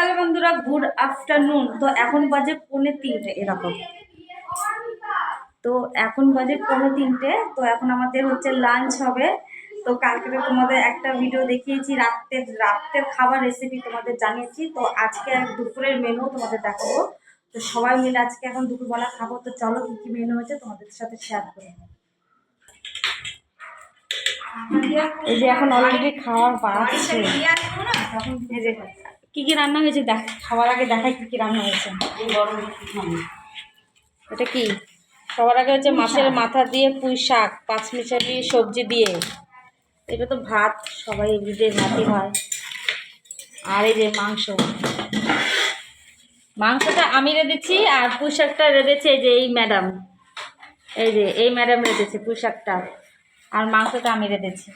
সকাল বন্ধুরা, good afternoon. তো এখন বাজে 2:45 এরকম। তো এখন বাজে 2:45। তো এখন আমাদের হচ্ছে লাঞ্চ হবে। তো কালকে তোমাদের একটা ভিডিও দেখিয়েছি, রাতের খাবার রেসিপি তোমাদের জানিয়েছি। তো আজকে দুপুরের মেনু তোমাদের দেখাবো। তো সবাই মিলে আজকে এখন দুপুরবেলা খাবো। তো চলো কি কি মেনু হয়েছে তোমাদের সাথে শেয়ার করি। এই যে এখন অলরেডি খাওয়ার বাড়ছে। এই যে কি কি রান্না হয়েছে খাওয়ার আগে দেখাই কি কি রান্না হয়েছে। এটা কি সবার আগে হচ্ছে মাছের মাথা দিয়ে পুঁই শাক, পাঁচমিশালি সবজি দিয়ে। এটা তো ভাত, সবাই এভরিডে ভাতই হয়। আর এই যে মাংসটা আমি রেঁধেছি, আর পুঁই শাকটা রেঁধেছে এই যে এই ম্যাডাম রেঁধেছে পুঁই শাকটা, আর মাংসটা আমি রেঁধেছি।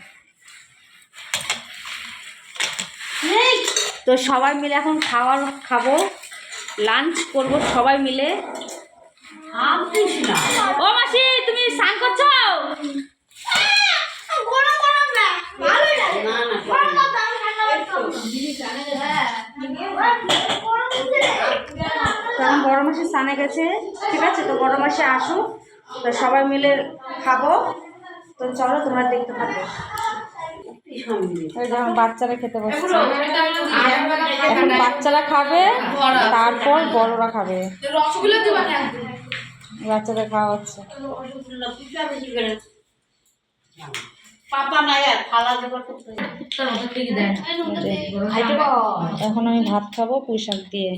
তো সবাই মিলে এখন খাবো, লাঞ্চ করব সবাই মিলে। ও মাসি, তুমি স্নান করছো? তখন বড় মাসি স্নানে গেছে, ঠিক আছে। তো বড় মাসি আসুক, তো সবাই মিলে খাবো। তো চলো তোমরা দেখতে থাকো। যখন বাচ্চারা খেতে বসছে, এখন বাচ্চারা খাবে, তারপর বড়রা খাবে। বাচ্চাদের খাওয়া হচ্ছে। এখন আমি ভাত খাবো পুঁই শাক দিয়ে।